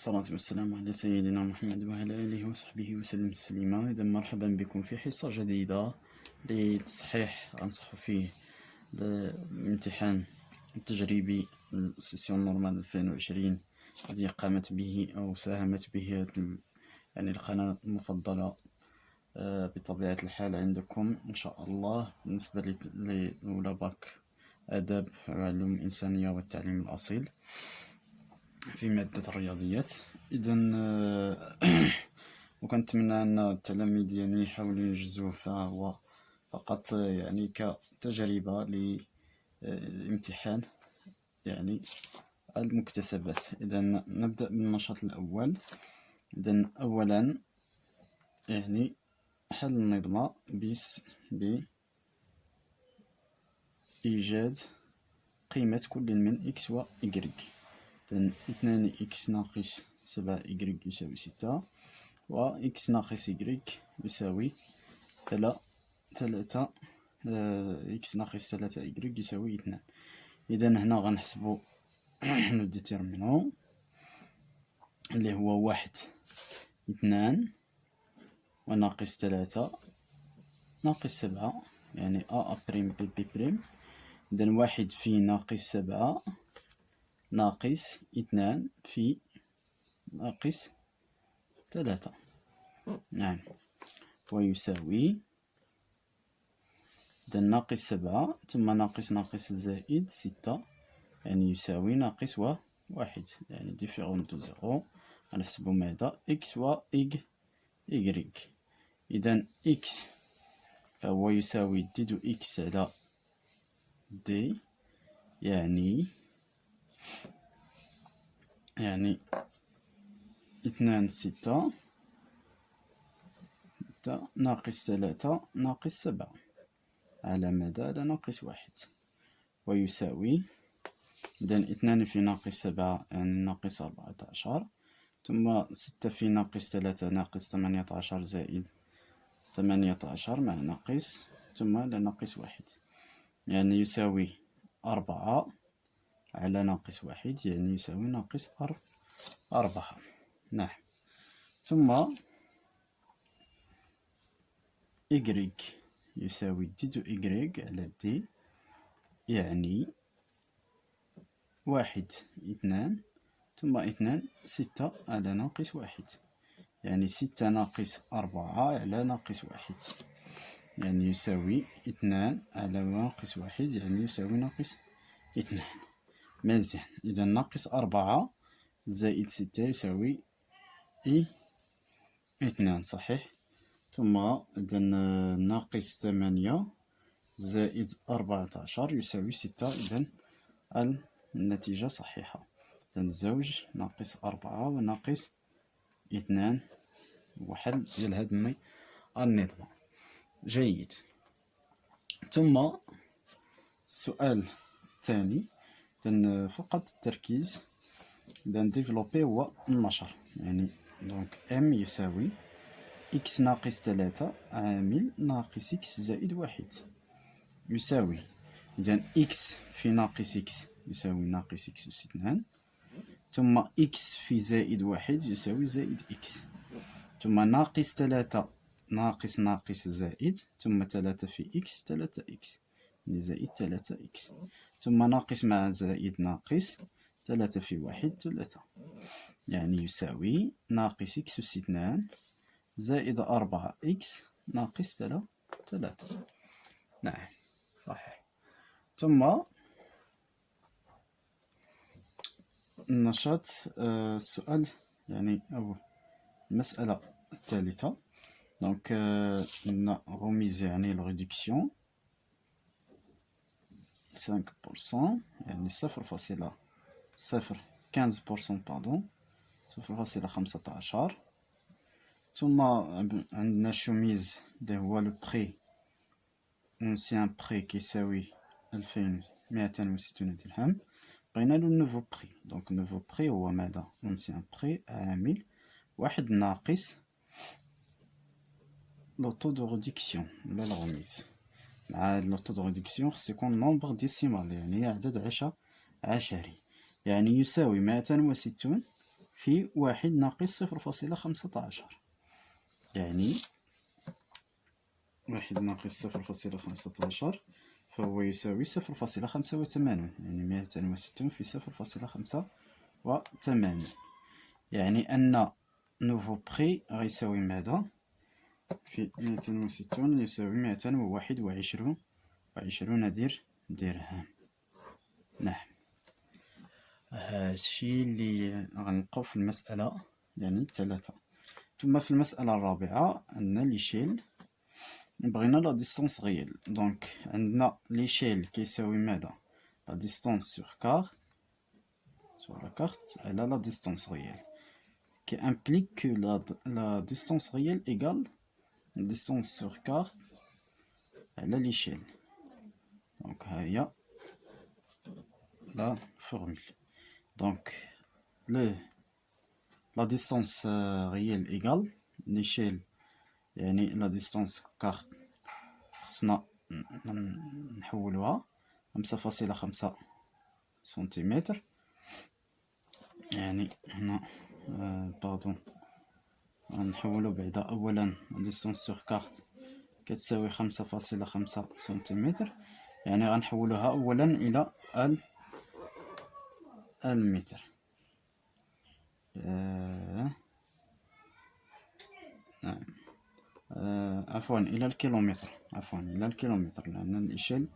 والصلاة والسلام على سيدنا محمد وعلى آله وصحبه وسلم تسليما. إذا مرحبا بكم في حصة جديدة لتصحيح أنصح فيه الامتحان التجريبي السيسيون نورمال 2020 الذي قامت به أو ساهمت به يعني القناة المفضلة بطبيعة الحال عندكم إن شاء الله بالنسبة لأولى باك آداب وعلوم الإنسانية والتعليم الأصيل في مادة الرياضيات. إذن وكنتمنى أن التلاميذ يعني يحاولوا ينجزوه، فهو فقط يعني كتجربة للامتحان يعني المكتسبات. إذن نبدأ بالنشاط الأول. إذن أولا يعني حل النظمة بإيجاد قيمة كل من إكس و إيكغيك. إذن 2 إكس ناقص 7 إيكغيك يساوي 6 و إكس ناقص إيكغيك يساوي 3 إكس ناقص 3 إيكغيك يساوي 2. إذن هنا غنحسبو نو ديتيرمينون اللي هو 1 2 وناقص 3 ناقص 7 يعني أ بريم بي بي بريم. إذن 1 في ناقص 7 ناقص 2 في ناقص 3 نعم ويساوي إذن ناقص 7 ثم ناقص زائد 6 يعني يساوي ناقص و 1 يعني ديفيرون دو زيرو. غنحسبو ماذا إكس و إيكغيك. إذن إكس فهو يساوي دي دو إكس على دي يعني 2 6 ناقص 3 ناقص 7 على ماذا؟ على ناقص 1 ويساوي إذن 2 في ناقص 7 يعني ناقص 14 ثم 6 في ناقص 3 ناقص 18 زائد 18 مع ناقص ثم على ناقص 1 يعني يساوي 4 على ناقص 1 يعني يساوي ناقص 4 نعم. ثم إيكغيك يساوي دي دو إيكغيك على دي يعني 1 2 ثم 2 6 على ناقص 1 يعني 6 ناقص 4 على ناقص 1 يعني يساوي 2 على ناقص 1 يعني يساوي ناقص 2. مزيان. إذا ناقص 4 زائد 6 يساوي 2 صحيح. ثم إذا ناقص 8 زائد 14 يساوي 6. إذا النتيجة صحيحة. إذا زوج ناقص 4 وناقص 2 وحل ديال هاد النظمة. جيد. ثم السؤال الثاني إذا فقط التركيز. إذا ديفلوبي هو النشر يعني دونك ام يساوي إكس ناقص 3 عامل ناقص إكس زائد 1 يساوي إذا إكس في ناقص إكس يساوي ناقص إكس أس 2 ثم إكس في زائد 1 يساوي زائد إكس ثم ناقص 3 ناقص زائد ثم 3 في إكس 3 إكس يعني زائد 3 إكس ثم ناقص مع زائد ناقص 3 في 1 3 يعني يساوي ناقص إكس أس 2 زائد 4 إكس ناقص 3 نعم صحيح. ثم النشاط السؤال يعني أو المسألة الثالثة دونك غوميزي يعني الريدكسيون 5% يعني 0.15% باردون 0.15. ثم عندنا شوميز اللي هو لو بري اونسيان بري كيساوي 2260 درهم. بغينا له نوفو بري دونك نوفو بري هو ماذا؟ اونسيان بري عامل 1 ناقص لوطو دو ريدكسيون ولا الغميز. مع لوطو دو ريدكسيون خص يكون نومبر ديسيمال يعني عدد عشري يعني يساوي 260 في 1 ناقص 0.15. يعني 1 ناقص 0.15 فهو يساوي 0.85، يعني 260 في 0.85. يعني أن نوفو بخي غيساوي ماذا؟ في 260 يساوي 221 درهم. نعم، هادشي اللي غنلقاو في المسألة يعني الثالثة. ثم في المسألة الرابعة عندنا ليشيل، بغينا لا ديستونس غيال. دونك عندنا ليشيل كيساوي ماذا؟ لا ديستونس سور كارت لا كارت على لا ديستونس غيال، qui implique que la distance réelle égale la distance sur carte à l'échelle. Donc, il y a la formule. Donc, la distance réelle égale l'échelle, يعني la distance carte خصنا نحولوها 5.5 سنتيمتر. يعني هنا باردون غنحولو بعدا اولا ديستونس سور كارت كتساوي 5.5 سنتيمتر، يعني غنحولوها اولا الى المتر. نعم، عفوا الى الكيلومتر، لان الاشل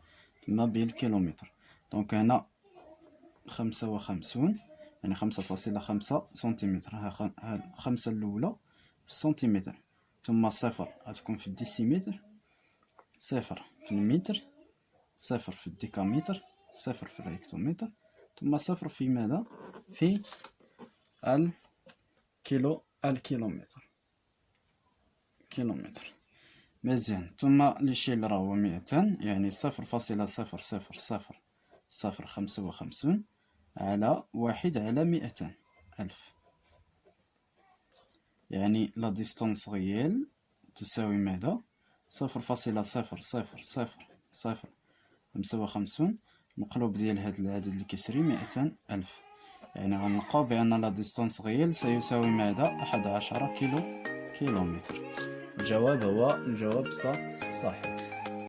ما بالكيلومتر. دونك هنا 55 يعني 5.5 سنتيمتر، ها 5 الأولى في السنتيمتر، ثم صفر غتكون في الديسيمتر، صفر في المتر، صفر في الديكامتر، صفر في الهكتومتر، ثم صفر في ماذا؟ في الكيلومتر. مزيان. ثم ليشيل راه هو 200، يعني 0.00055 على 1 على 200,000. يعني لا ديستونس غيال تساوي ماذا؟ 0.00055 مقلوب ديال هذا العدد الكسري 200,000. يعني غنلقاو بأن لا ديستونس غيال سيساوي ماذا؟ 11 كيلومتر. الجواب هو الجواب صحيح.